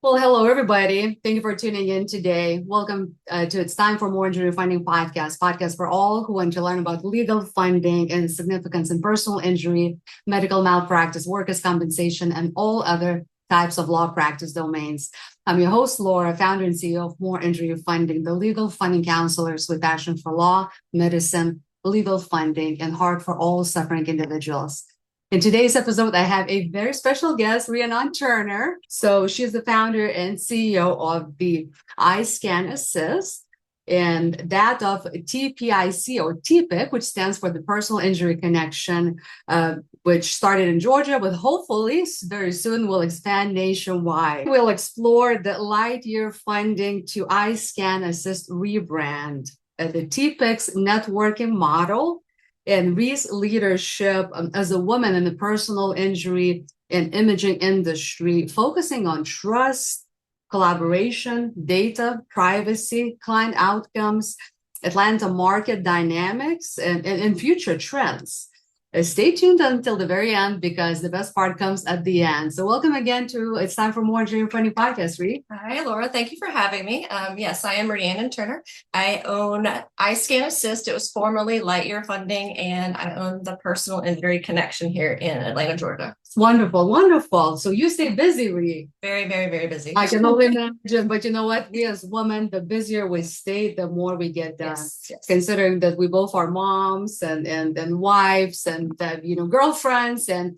Well, hello, everybody. Thank you for tuning in today. Welcome to It's Time for More Injury Funding podcast for all who want to learn about legal funding and significance in personal injury, medical malpractice, workers' compensation, and all other types of law practice domains. I'm your host, Laura, founder and CEO of More Injury Funding, the legal funding counselors with passion for law, medicine, legal funding, and heart for all suffering individuals. In today's episode, I have a very special guest, Rhiannon Turner. So she's the founder and CEO of the iScan Assist and that of TPIC or TPIC, which stands for the Personal Injury Connection, which started in Georgia, but hopefully very soon will expand nationwide. We'll explore the Lightyear Funding to iScan Assist rebrand, the TPIC's networking model, and Rhee's leadership as a woman in the personal injury and imaging industry, focusing on trust, collaboration, data, privacy, client outcomes, Atlanta market dynamics, and future trends. Stay tuned until the very end because the best part comes at the end. So welcome again to It's Time for More Injury Funding podcast, Rhee. Hi, Laura. Thank you for having me. Yes, I am Rhiannon Turner. I own iScan Assist. It was formerly Lightyear Funding, and I own the Personal Injury Connection here in Atlanta, Georgia. Wonderful, wonderful. So you stay busy, Rhee. Very, very, very busy. I can only imagine, but you know what? We as women, the busier we stay, the more we get done. Yes. Considering that we both are moms and wives and girlfriends and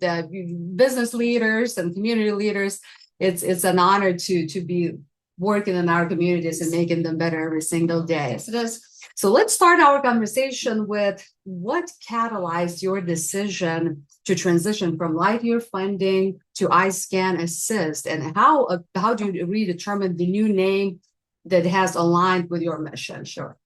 business leaders and community leaders, it's an honor to be working in our communities and making them better every single day. Yes, it is. So let's start our conversation with what catalyzed your decision to transition from Lightyear Funding to iScan Assist, and how do you redetermine the new name that has aligned with your mission? Sure.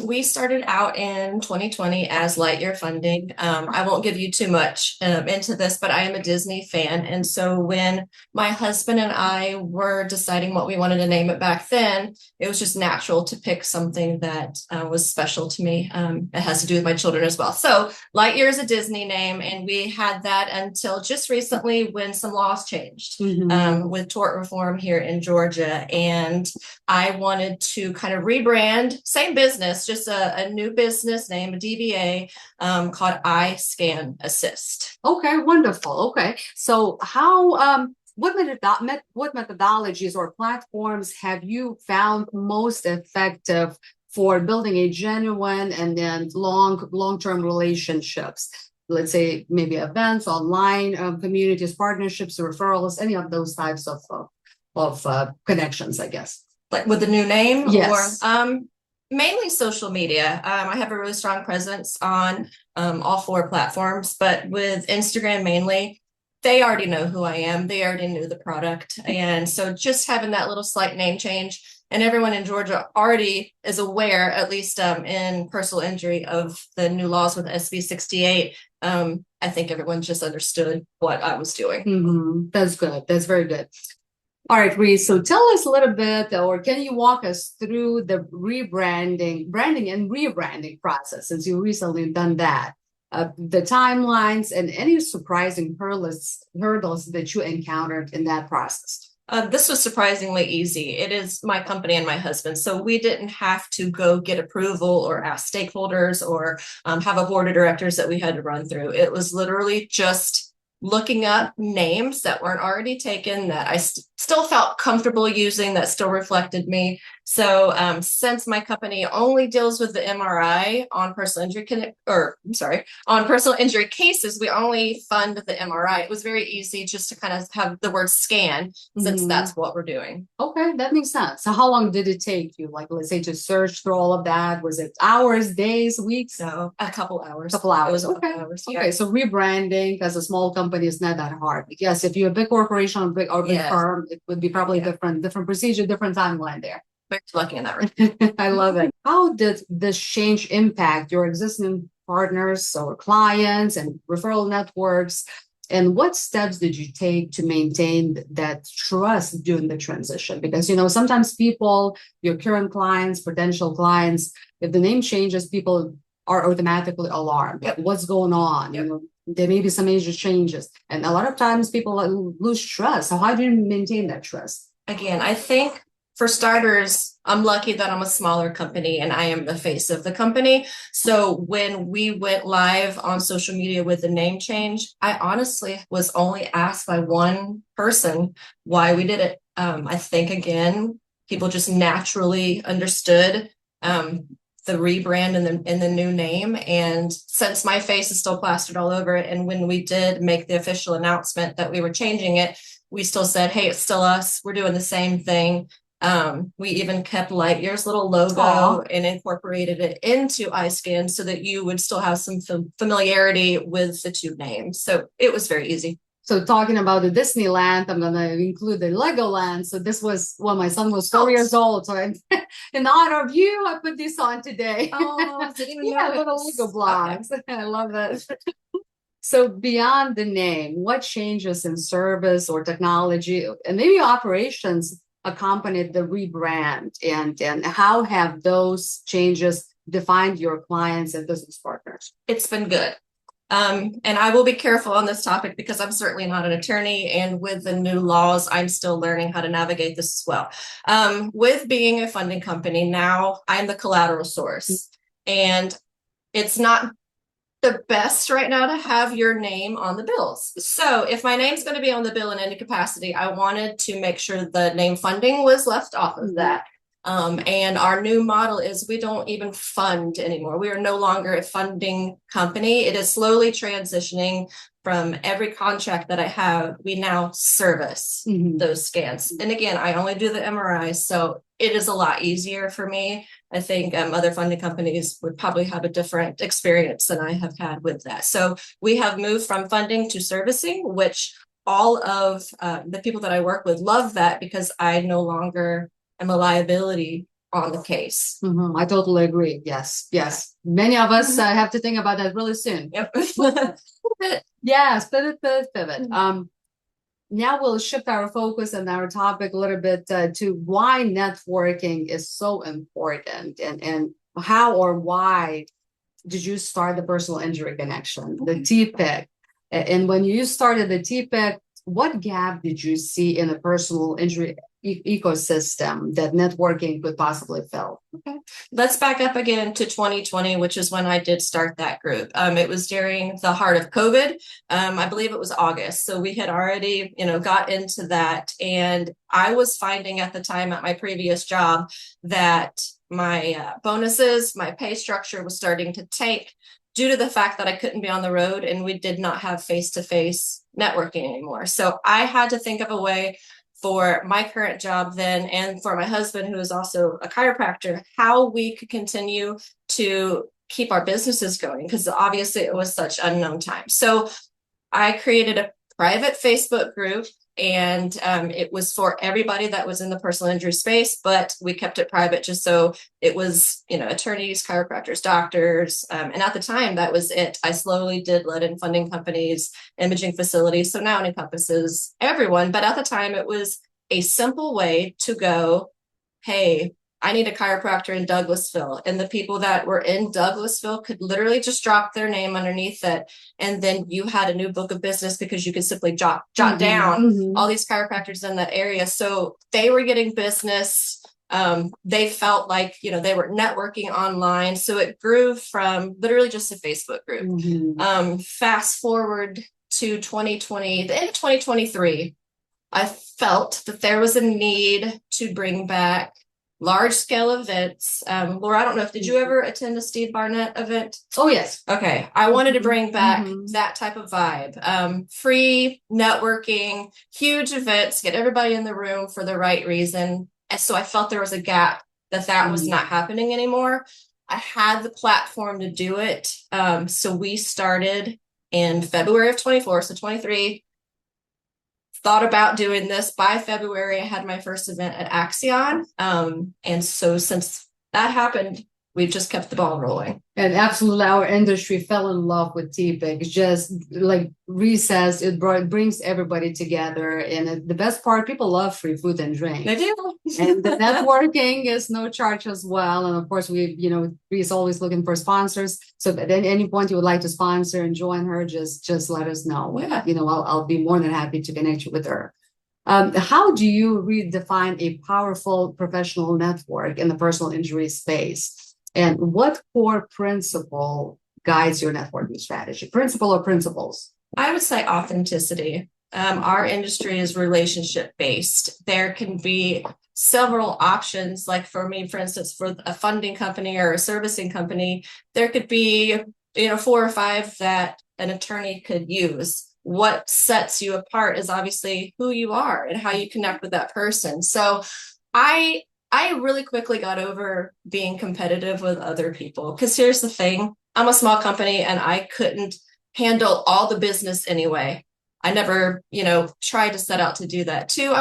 We started out in 2020 as Lightyear Funding. I won't give you too much into this, but I am a Disney fan. And so when my husband and I were deciding what we wanted to name it back then, it was just natural to pick something that was special to me. It has to do with my children as well. So Lightyear is a Disney name, and we had that until just recently when some laws changed with tort reform here in Georgia. And I wanted to kind of rebrand, same business, just a new business name, a DBA called iScan Assist. Okay, wonderful. Okay, so how what methodologies or platforms have you found most effective for building a genuine and then long-term relationships? Let's say maybe events, online communities, partnerships, referrals, any of those types of connections, I guess. Like with the new name? Yes. Or mainly social media. I have a really strong presence on all four platforms, but with Instagram mainly, they already know who I am. They already knew the product. And so just having that little slight name change, and everyone in Georgia already is aware, at least in personal injury, of the new laws with SB 68. I think everyone just understood what I was doing. That's good. That's very good. All right, Rhee, so tell us a little bit, or can you walk us through the branding and rebranding process, since you recently done that, the timelines and any surprising hurdles that you encountered in that process? This was surprisingly easy. It is my company and my husband, so we didn't have to go get approval or ask stakeholders or have a board of directors that we had to run through. It was literally just looking up names that weren't already taken that I still felt comfortable using, that still reflected me. So since my company only deals with the MRI on personal injury on personal injury cases, we only fund the MRI. It was very easy just to kind of have the word scan, since that's what we're doing. Okay, that makes sense. So how long did it take you, like, let's say, to search through all of that? Was it hours, days, weeks? No, a couple hours. Couple hours. It was okay. Hours, yeah. Okay, so rebranding as a small company is not that hard. Yes, if you're a big corporation or big firm, it would be probably different procedure, different timeline there. Very lucky in that way. I love it. How did this change impact your existing partners or clients and referral networks? And what steps did you take to maintain that trust during the transition? Because, sometimes people, your current clients, potential clients, if the name changes, people are automatically alarmed. Yep. What's going on? Yep. There may be some major changes. And a lot of times people lose trust. So how do you maintain that trust? again, I think for starters, I'm lucky that I'm a smaller company and I am the face of the company. So when we went live on social media with the name change, I honestly was only asked by one person why we did it. I think, again, people just naturally understood the rebrand and the new name. And since my face is still plastered all over it, and when we did make the official announcement that we were changing it, we still said, hey, it's still us. We're doing the same thing. We even kept Lightyear's little logo and incorporated it into iScan so that you would still have some familiarity with the two names. So it was very easy. So talking about the Disneyland, I'm going to include the Legoland. So this was when my son was 4 years old. So in honor of you, I put this on today. Oh, didn't even yeah, know little Lego blocks. Okay. I love that. So beyond the name, what changes in service or technology and maybe operations accompanied the rebrand, and how have those changes defined your clients and business partners? It's been good. And I will be careful on this topic because I'm certainly not an attorney, and with the new laws, I'm still learning how to navigate this as well. With being a funding company, now I'm the collateral source, and it's not the best right now to have your name on the bills. So if my name's going to be on the bill in any capacity, I wanted to make sure the name funding was left off of that. And our new model is we don't even fund anymore. We are no longer a funding company. It is slowly transitioning from every contract that I have. We now service those scans. And again, I only do the MRI, so it is a lot easier for me. I think other funding companies would probably have a different experience than I have had with that. So we have moved from funding to servicing, which all of the people that I work with love that because I no longer am a liability on the case. I totally agree. Yes. Many of us have to think about that really soon. Yep. Yes, pivot. Now we'll shift our focus and our topic a little bit to why networking is so important, and how or why did you start the personal injury connection, the TPIC? And when you started the TPIC, what gap did you see in the personal injury ecosystem that networking could possibly fill? Okay, let's back up again to 2020, which is when I did start that group. It was during the heart of COVID. I believe it was August. So we had already, got into that. And I was finding at the time at my previous job that my bonuses, my pay structure was starting to tank due to the fact that I couldn't be on the road and we did not have face-to-face networking anymore. So I had to think of a way for my current job then, and for my husband, who is also a chiropractor, how we could continue to keep our businesses going, because obviously it was such unknown time. So I created a private Facebook group, and it was for everybody that was in the personal injury space, but we kept it private just so it was, attorneys, chiropractors, doctors. And at the time, that was it. I slowly did let in funding companies, imaging facilities. So now it encompasses everyone. But at the time, it was a simple way to go, hey, I need a chiropractor in Douglasville. And the people that were in Douglasville could literally just drop their name underneath it. And then you had a new book of business because you could simply jot down all these chiropractors in that area. So they were getting business. They felt like, they were networking online. So it grew from literally just a Facebook group. Fast forward to 2020, the end of 2023, I felt that there was a need to bring back large scale events. Laura, I don't know did you ever attend a Steve Barnett event? Oh, yes. Okay. I wanted to bring back that type of vibe. Free networking, huge events, get everybody in the room for the right reason. And so I felt there was a gap that was not happening anymore. I had the platform to do it. So we started in February of 24. So 23, thought about doing this. By February, I had my first event at Axion. And so since that happened, we've just kept the ball rolling. And absolutely, our industry fell in love with TPIC. It's just like recess, it brings everybody together. And the best part, people love free food and drink. They do. And the networking is no charge as well. And of course, Ree's always looking for sponsors. So at any point you would like to sponsor and join her, just let us know. Yeah. I'll be more than happy to connect you with her. How do you redefine a powerful professional network in the personal injury space? And what core principle guides your networking strategy? Principle or principles? I would say authenticity. Our industry is relationship based. There can be several options. Like for me, for instance, for a funding company or a servicing company, there could be, 4 or 5 that an attorney could use. What sets you apart is obviously who you are and how you connect with that person. So I I really quickly got over being competitive with other people, because here's the thing, I'm a small company and I couldn't handle all the business anyway. I never, tried to set out to do that too.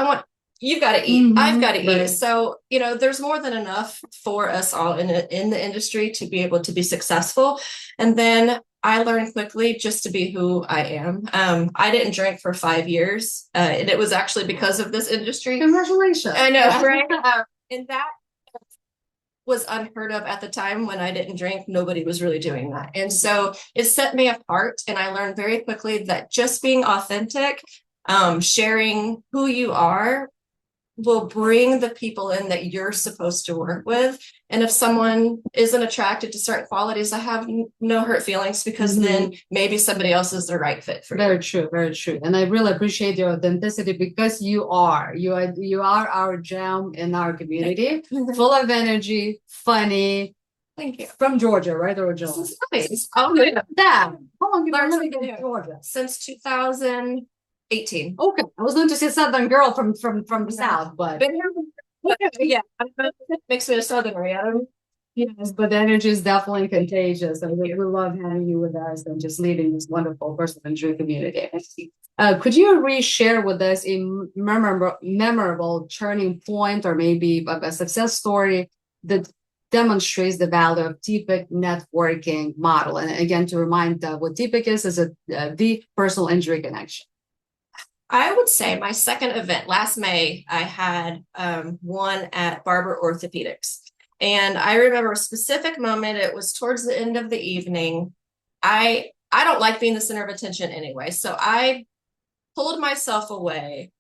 You've got to eat. I've got to eat. Right. So, there's more than enough for us all in the industry to be able to be successful. And then I learned quickly just to be who I am. I didn't drink for 5 years, and it was actually because of this industry. Congratulations. I know, right? And that was unheard of at the time. When I didn't drink, nobody was really doing that. And so it set me apart. And I learned very quickly that just being authentic, sharing who you are, will bring the people in that you're supposed to work with. And if someone isn't attracted to certain qualities, I have no hurt feelings, because then maybe somebody else is the right fit for you. Very true, very true. And I really appreciate your authenticity, because you are our gem in our community, full of energy, funny. Thank you. From Georgia, right? Originally. Nice. Oh, yeah. How long have you been Learned living something in new. Georgia? Since 2018. Okay, I was going to say Southern girl from the South, but Been here. Yeah, it makes me a Southerner. Yeah. yes, but the energy is definitely contagious, and we love having you with us and just leading this wonderful personal injury community. Could you reshare with us a memorable turning point, or maybe a success story that demonstrates the value of TPIC networking model? And again, to remind what TPIC is the personal injury connection. I would say my second event last May, I had one at Barber Orthopedics. And I remember a specific moment. It was towards the end of the evening. I don't like being the center of attention anyway. So I pulled myself away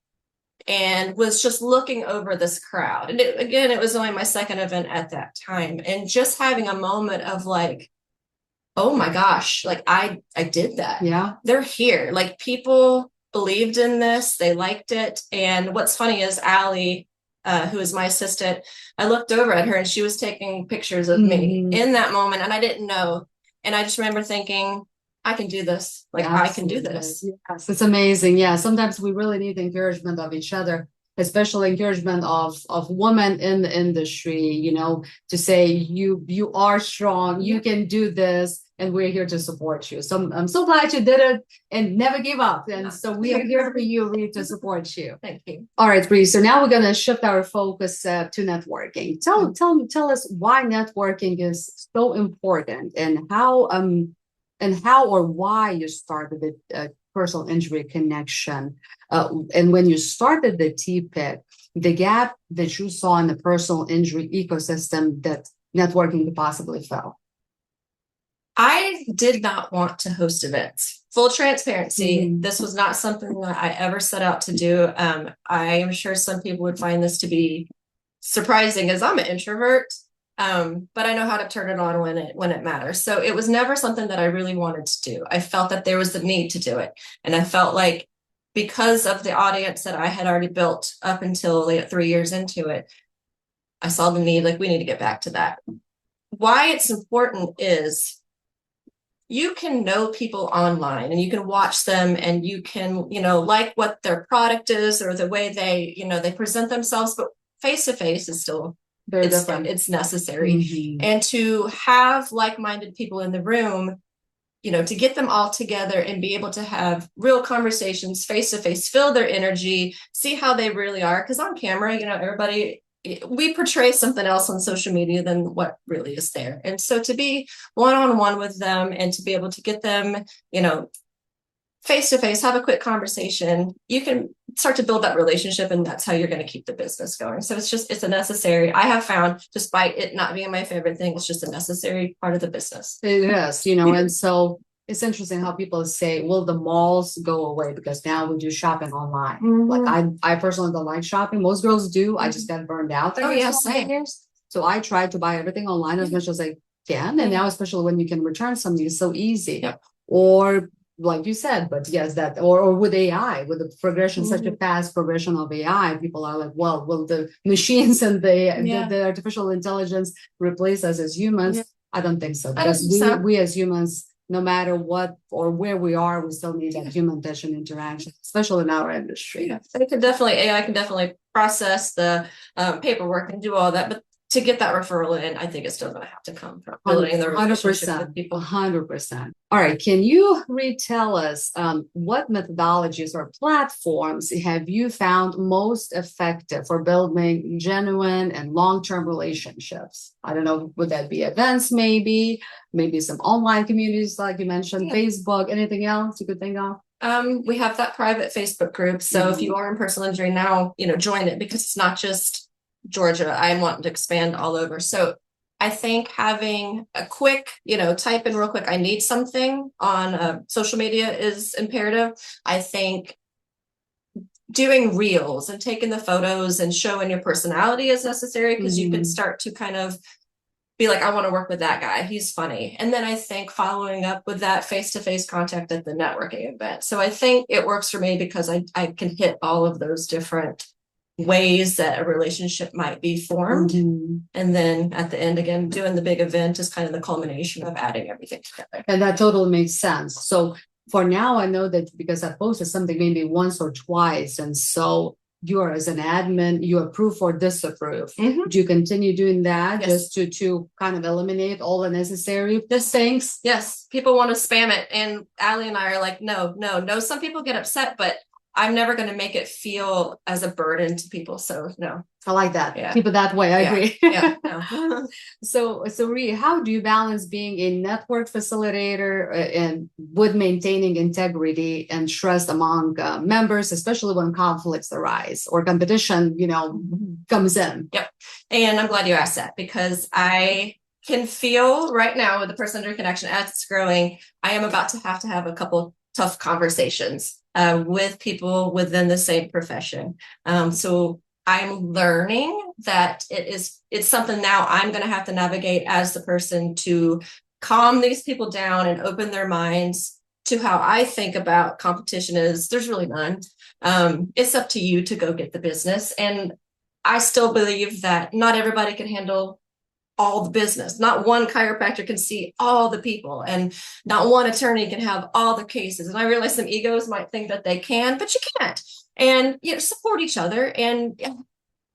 and was just looking over this crowd. And it was only my second event at that time. And just having a moment of like, oh my gosh, like I did that. Yeah. They're here. Like, people believed in this, they liked it. And what's funny is Allie, who is my assistant, I looked over at her and she was taking pictures of me in that moment, and I didn't know. And I just remember thinking, I can do this. Like, I can do this. Yes, it's amazing. Yeah, sometimes we really need encouragement of each other, especially encouragement of women in the industry, to say you are strong, you can do this, and we're here to support you. So I'm so glad you did it and never give up. And so we are here for you, really, to support you. Thank you. All right, Bree. So now we're gonna shift our focus to networking. Tell us why networking is so important, and how or why you started the personal injury connection, and when you started the TPIC, the gap that you saw in the personal injury ecosystem that networking could possibly fill. I did not want to host events. Full transparency, this was not something that I ever set out to do. I am sure some people would find this to be surprising, as I'm an introvert, but I know how to turn it on when it matters. So it was never something that I really wanted to do. I felt that there was the need to do it. And I felt like, because of the audience that I had already built up until 3 years into it, I saw the need, like, we need to get back to that. Why it's important is, you can know people online and you can watch them and you can, like what their product is or the way they present themselves, but face to face is still very different. It's necessary. And to have like-minded people in the room, to get them all together and be able to have real conversations face to face, feel their energy, see how they really are. Because on camera, everybody, we portray something else on social media than what really is there. And so to be one-on-one with them and to be able to get them, face to face, have a quick conversation, you can start to build that relationship, and that's how you're going to keep the business going. So it's a necessary, I have found, despite it not being my favorite thing, it's just a necessary part of the business. It is, and so It's interesting how people say, will the malls go away because now we do shopping online? Mhm. Like I personally don't like shopping. Most girls do. I just got burned out. Oh, I yeah, guess, for same. years. So I try to buy everything online as much as I can. And Yeah. now, especially when you can return something, it's so easy. Yep. Or like you said, but yes, that or with AI, with the progression, such a Mhm. fast progression of AI, people are like, well, will the machines and Yeah. the artificial intelligence replace us as humans? Yeah. I don't think so, I don't because think so. we as humans, no matter what or where we are, we still need that human touch and interaction, especially in our industry. Yeah, AI can definitely process the paperwork and do all that, but to get that referral in, I think it's still going to have to come from building the relationship with people. 100%. All right. Can you retell us what methodologies or platforms have you found most effective for building genuine and long-term relationships? I don't know, would that be events, maybe some online communities like you mentioned, Yeah. Facebook, anything else you could think of? We have that private Facebook group. So if you are in personal injury now, join it, because it's not just Georgia. I'm wanting to expand all over. So I think having a quick, type in real quick, I need something on social media is imperative. I think doing reels and taking the photos and showing your personality is necessary, because you can start to kind of be like, I want to work with that guy. He's funny. And then I think following up with that face-to-face contact at the networking event. So I think it works for me because I can hit all of those different ways that a relationship might be formed. And then at the end, again, doing the big event is kind of the culmination of adding everything together. And that totally makes sense. So for now, I know that because I posted something maybe once or twice, and so you are as an admin, you approve or disapprove. Do you continue doing that? Yes. Just to kind of eliminate all the necessary things? Yes, people want to spam it, and Allie and I are like, no. Some people get upset, but I'm never going to make it feel as a burden to people. So no. I like that. Yeah. Keep it that way. I agree. Yeah. No. So Rhi, how do you balance being a network facilitator and with maintaining integrity and trust among members, especially when conflicts arise or competition, comes in? Yep. And I'm glad you asked that, because I can feel right now with the person under connection as it's growing, I am about to have a couple tough conversations with people within the same profession. So I'm learning that it's something now I'm going to have to navigate as the person to calm these people down and open their minds to how I think about competition is there's really none. It's up to you to go get the business. And I still believe that not everybody can handle all the business. Not one chiropractor can see all the people, and not one attorney can have all the cases. And I realize some egos might think that they can, but you can't. And support each other. And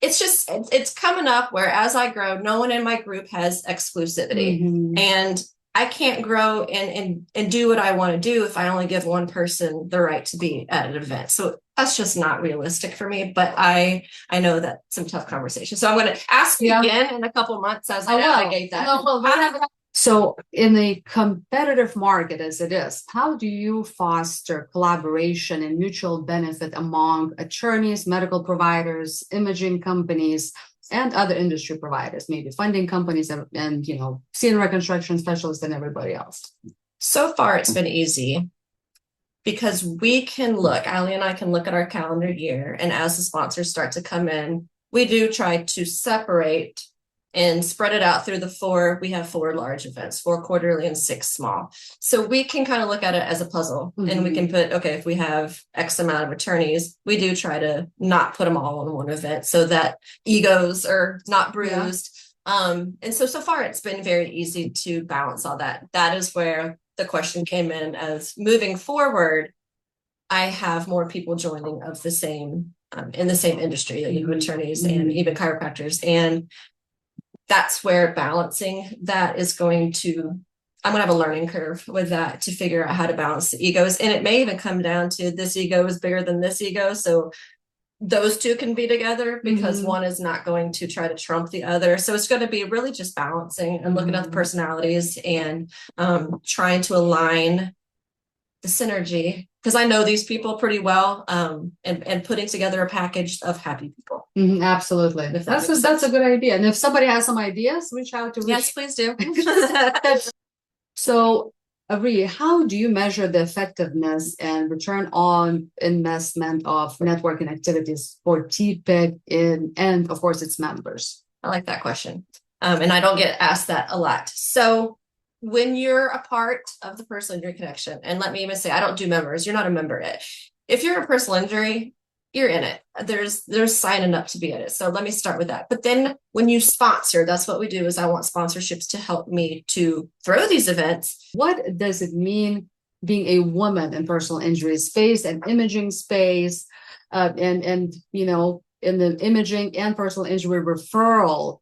it's coming up where as I grow, no one in my group has exclusivity. And I can't grow and do what I want to do if I only give one person the right to be at an event. So that's just not realistic for me. But I know that some tough conversation. So I'm going to ask you again in a couple of months as I navigate that. So in a competitive market as it is, how do you foster collaboration and mutual benefit among attorneys, medical providers, imaging companies, and other industry providers, maybe funding companies and scene reconstruction specialists and everybody else? So far, it's been easy because we can look, Allie and I can look at our calendar year, and as the sponsors start to come in, we do try to separate and spread it out through we have 4 large events, 4 quarterly and 6 small. So we can kind of look at it as a puzzle, and we can put, okay, if we have X amount of attorneys, we do try to not put them all in one event so that egos are not bruised. And so far it's been very easy to balance all that. That is where the question came in, as moving forward, I have more people joining of the same, in the same industry, attorneys and even chiropractors. And that's where balancing that is I'm going to have a learning curve with that to figure out how to balance the egos. And it may even come down to this ego is bigger than this ego. So those two can be together because one is not going to try to trump the other. So it's going to be really just balancing and looking at the personalities and trying to align the synergy, because I know these people pretty well, and putting together a package of happy people. Absolutely. That's a good idea. And if somebody has some ideas, reach out to me. Yes, please do. So Rhea, how do you measure the effectiveness and return on investment of networking activities for TPIC and of course its members? I like that question. And I don't get asked that a lot. So when you're a part of the personal injury connection, and let me even say, I don't do members, you're not a member yet. If you're a personal injury, you're in it. There's signing up to be in it. So let me start with that. But then when you sponsor, that's what we do is I want sponsorships to help me to throw these events. What does it mean being a woman in personal injury space and imaging space, and you know, in the imaging and personal injury referral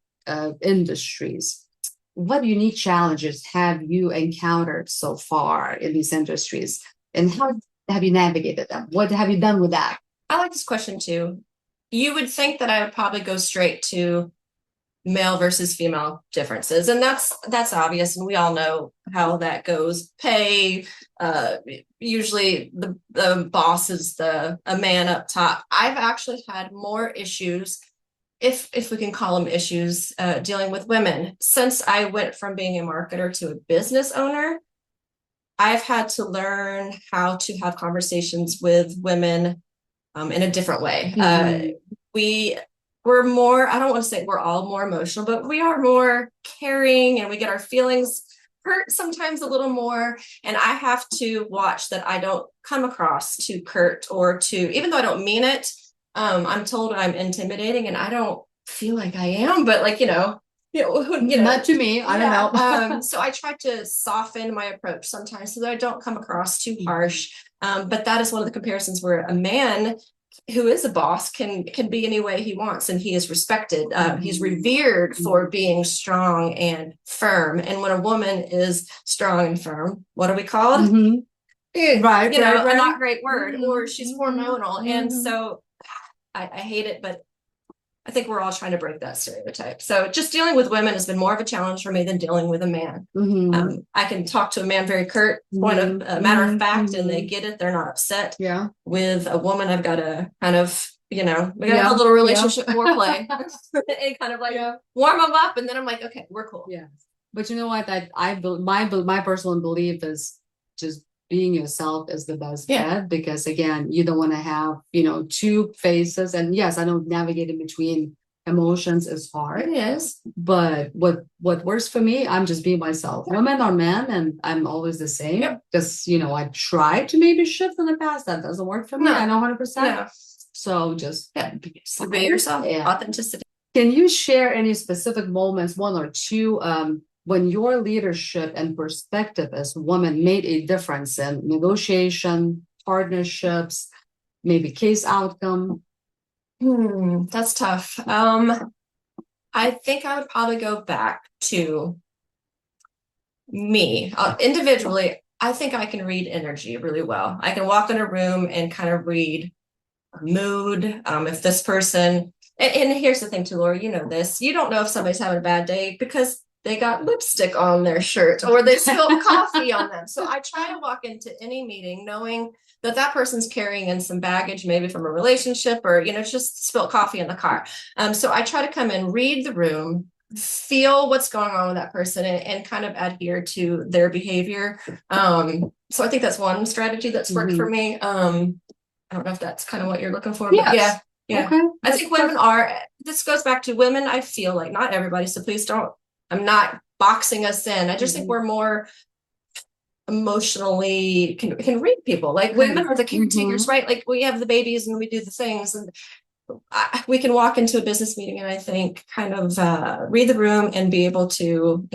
industries? What unique challenges have you encountered so far in these industries, and how have you navigated them? What have you done with that? I like this question too. You would think that I would probably go straight to male versus female differences, and that's obvious, and we all know how that goes. Pay, usually the boss is a man up top. I've actually had more issues, if we can call them issues, dealing with women since I went from being a marketer to a business owner. I've had to learn how to have conversations with women in a different way. We're more, I don't want to say we're all more emotional, but we are more caring and we get our feelings hurt sometimes a little more. And I have to watch that I don't come across too curt or too, even though I don't mean it, I'm told I'm intimidating and I don't feel like I am, but like, Not to me, I don't know. So I try to soften my approach sometimes so that I don't come across too harsh. But that is one of the comparisons where a man who is a boss can be any way he wants, and he is respected. He's revered for being strong and firm. And when a woman is strong and firm, what are we called? Right, a not great word, or she's hormonal. And so I hate it, but I think we're all trying to break that stereotype. So just dealing with women has been more of a challenge for me than dealing with a man. I can talk to a man very curt, matter of fact, and they get it. They're not upset. Yeah. With a woman, I've got to kind of, we got to have a little relationship foreplay and kind of like warm them up. And then I'm like, okay, we're cool. Yeah. But you know what? My personal belief is just being yourself is the best bet, because again, you don't want to have, two faces. And yes, I know navigating between emotions is hard. It is. But what works for me, I'm just being myself. Women or men, and I'm always the same. Because, I tried to maybe shift in the past. That doesn't work for me. I know 100%. No. So just be yourself. Authenticity. Can you share any specific moments, one or two, when your leadership and perspective as a woman made a difference in negotiation, partnerships, maybe case outcome? That's tough. I think I would probably go back to me individually. I think I can read energy really well. I can walk in a room and kind of read mood. If this person, and here's the thing too, Laura, you know this, you don't know if somebody's having a bad day because they got lipstick on their shirt or they spilled coffee on them. So I try to walk into any meeting knowing that person's carrying in some baggage, maybe from a relationship or, just spilled coffee in the car. So I try to come in, read the room, feel what's going on with that person and kind of adhere to their behavior. So I think that's one strategy that's worked for me. I don't know if that's kind of what you're looking for, but yeah. Okay. I think women this goes back to women. I feel like not everybody, so please don't, I'm not boxing us in. I just think we're more emotionally can read people. Like women are the caretakers, right? Like we have the babies and we do the things, and we can walk into a business meeting and I think kind of read the room and be able to,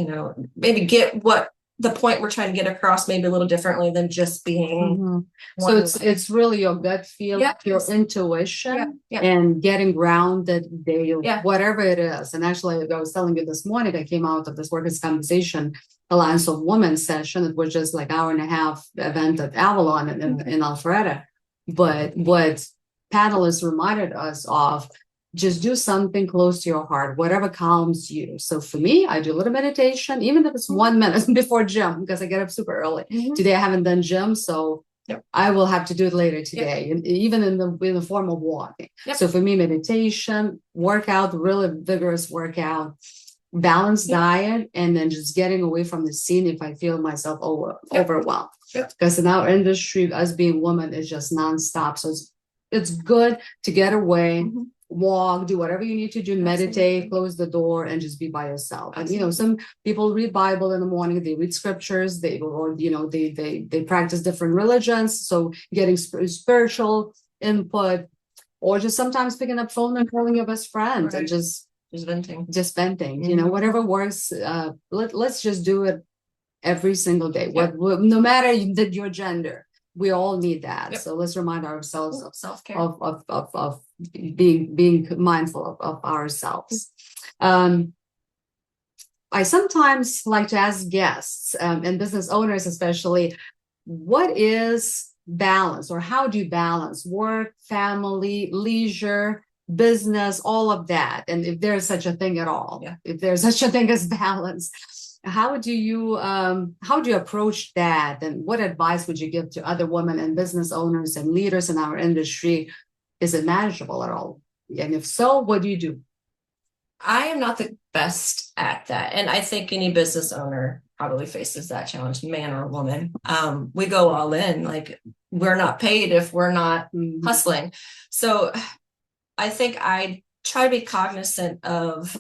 maybe get what the point we're trying to get across maybe a little differently than just being. So it's really your gut feel, your intuition, and getting grounded daily, whatever it is. And actually, I was telling you this morning, I came out of this Workers' Compensation Alliance of Women session. It was just like hour and a half event at Avalon in Alpharetta. But what panelists reminded us of, just do something close to your heart, whatever calms you. So for me, I do a little meditation, even if it's 1 minute before gym, because I get up super early. Today I haven't done gym, so I will have to do it later today, and even in the form of walking. So for me, meditation, workout, really vigorous workout, balanced diet, and then just getting away from the scene if I feel myself overwhelmed. Because in our industry, us being women is just nonstop. So it's good to get away, walk, do whatever you need to do, meditate, close the door, and just be by yourself. And some people read Bible in the morning, they read scriptures, they practice different religions. So getting spiritual input, or just sometimes picking up phone and calling your best friend and just venting. Whatever works. Let's just do it every single day. No matter your gender, we all need that. So let's remind ourselves of self-care, of being mindful of ourselves. I sometimes like to ask guests and business owners especially, what is balance, or how do you balance work, family, leisure, business, all of that? And if there's such a thing at all, if there's such a thing as balance, how do you approach that? And what advice would you give to other women and business owners and leaders in our industry? Is it manageable at all? And if so, what do you do? I am not the best at that. And I think any business owner probably faces that challenge, man or woman. We go all in, like we're not paid if we're not hustling. So I think I try to be cognizant of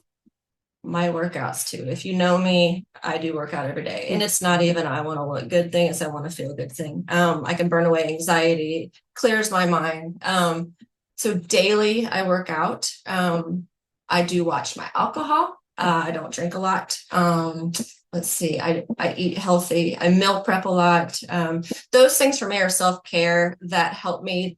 my workouts too. If you know me, I do work out every day, and it's not even I want to look good thing, it's I want to feel good thing. I can burn away anxiety, clears my mind. So daily I work out. I do watch my alcohol. I don't drink a lot. Let's see, I eat healthy. I meal prep a lot. Those things for me are self-care that help me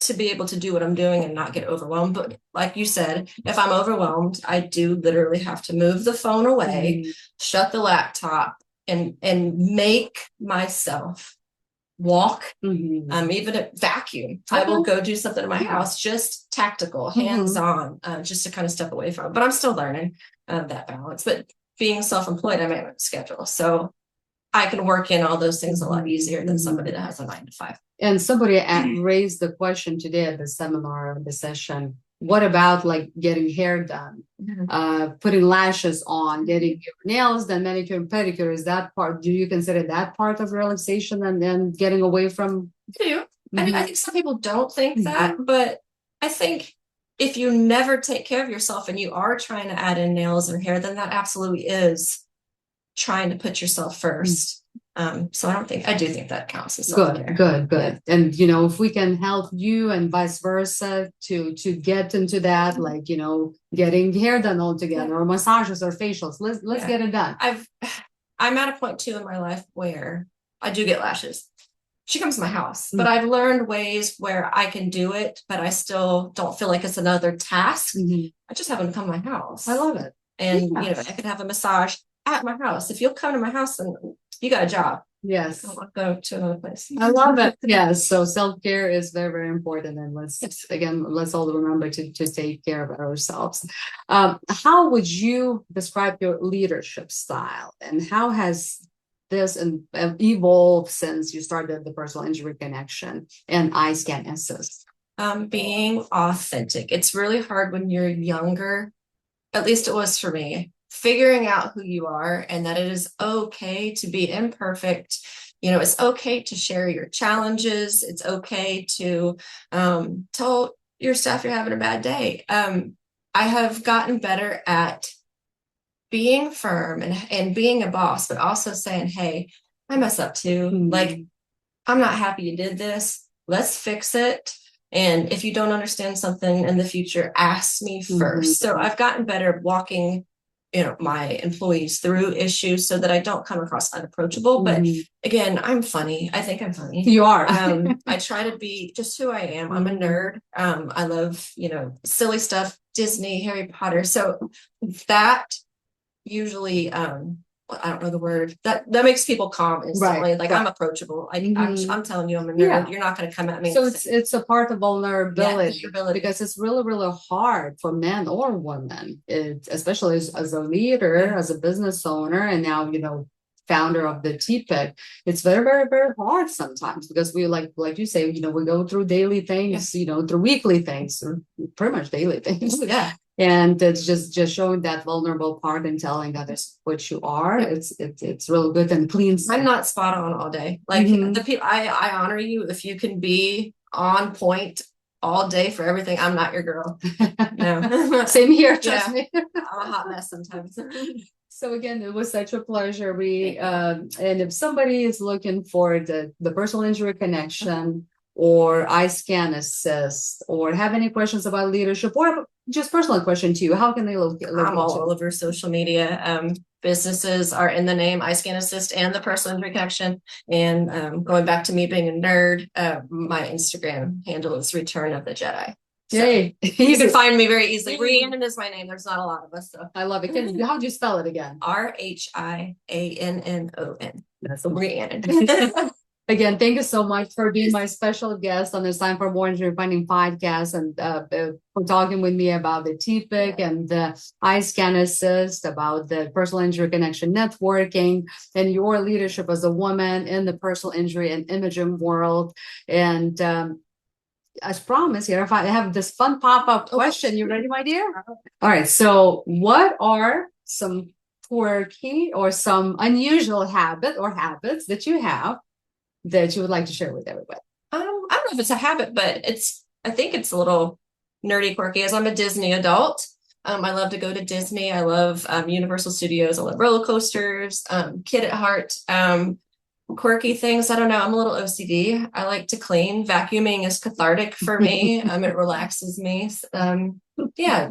to be able to do what I'm doing and not get overwhelmed. But like you said, if I'm overwhelmed, I do literally have to move the phone away, shut the laptop, and make myself walk, even a vacuum. I will go do something in my house, just tactical, hands-on, just to kind of step away from it. But I'm still learning that balance. But being self-employed, I manage schedule. So I can work in all those things a lot easier than somebody that has a 9 to 5. And somebody raised the question today at the seminar, the session, what about like getting hair done, putting lashes on, getting your nails done, manicure and pedicure? Is that part, do you consider that part of relaxation and then getting away from? I do. I mean, I think some people don't think that, but I think if you never take care of yourself and you are trying to add in nails or hair, then that absolutely is trying to put yourself first. So I do think that counts as self-care. Good. Yeah. And if we can help you and vice versa to get into that, like getting hair done all together, or massages or facials, let's get it done. I'm at a point too in my life where I do get lashes. She comes to my house, but I've learned ways where I can do it, but I still don't feel like it's another task. I just have them come to my house. I love it. And I can have a massage at my house. If you'll come to my house, then you got a job. Yes. I'll go to another place. I love it. Yes. So self-care is very, very important. And let's all remember to take care of ourselves. How would you describe your leadership style, and how has this evolved since you started the Personal Injury Connection and iScan Assist? Being authentic. It's really hard when you're younger. At least it was for me. Figuring out who you are and that it is okay to be imperfect. It's okay to share your challenges. It's okay to tell your staff you're having a bad day. I have gotten better at being firm and being a boss, but also saying, hey, I mess up too. Like, I'm not happy you did this. Let's fix it. And if you don't understand something in the future, ask me first. So I've gotten better at walking my employees through issues so that I don't come across unapproachable. But again, I'm funny. I think I'm funny. You are. I try to be just who I am. I'm a nerd. I love, silly stuff, Disney, Harry Potter. So that usually, I don't know the word, that makes people calm instantly. Right. I'm approachable. I'm telling you, I'm a nerd. Yeah. You're not going to come at me. So it's a part of vulnerability, because it's really, really hard for men or women, especially as a leader, as a business owner, and now, founder of the TPIC. It's very, very, very hard sometimes, because we like you say, we go through daily things, through weekly things, or pretty much daily things. And it's just showing that vulnerable part and telling others what you are. It's really good and clean. I'm not spot on all day. Like Mhm. the people, I honor you if you can be on point all day for everything. I'm not your girl. No. Same here, trust Yeah. me. I'm a hot mess sometimes. So again, it was such a pleasure. And if somebody is looking for the personal injury connection or iScan assist or have any questions about leadership or just personal question to you, how can they I'm all you? over social media. Businesses are in the name iScan Assist and the personal injury connection. And going back to me being a nerd, my Instagram handle is Return of the Jedi. So Yay. you can find me very easily. Rhiannon is my name. There's not a lot of us, so I love it. How do you spell it again? Rhiannon. That's Rhiannon. Again, thank you so much for being my special guest on this Time for More Injury Finding podcast and for talking with me about the TPIC and the iScan Assist, about the personal injury connection networking and your leadership as a woman in the personal injury and imaging world. And as promised, here, if I have this fun pop-up question, you ready, my dear? All right. So what are some quirky or some unusual habits that you have that you would like to share with everybody? I don't know if it's a habit, but I think it's a little nerdy quirky as I'm a Disney adult. I love to go to Disney. I love Universal Studios. I love roller coasters, kid at heart. Quirky things. I don't know. I'm a little OCD. I like to clean. Vacuuming is cathartic for me. It relaxes me. Yeah.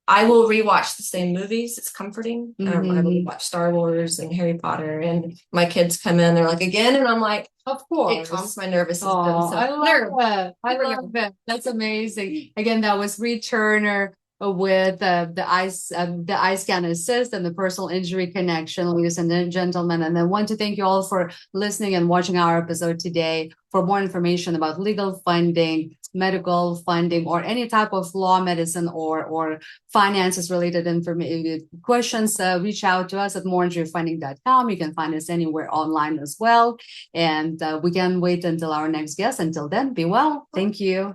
I will rewatch the same movies. It's comforting. I will watch Star Wars and Harry Potter, and my kids come in. They're like, again, and I'm like, of course, it calms my nervous system. Oh, So I love it. I love it. That's amazing. Again, that was Rhiannon Turner with the iScan Assist and the personal injury connection, ladies and gentlemen. And I want to thank you all for listening and watching our episode today. For more information about legal funding, medical funding, or any type of law, medicine, or finances related information questions, reach out to us at moreinjuryfunding.com. You can find us anywhere online as well. And we can wait until our next guest. Until then, be well. Thank you.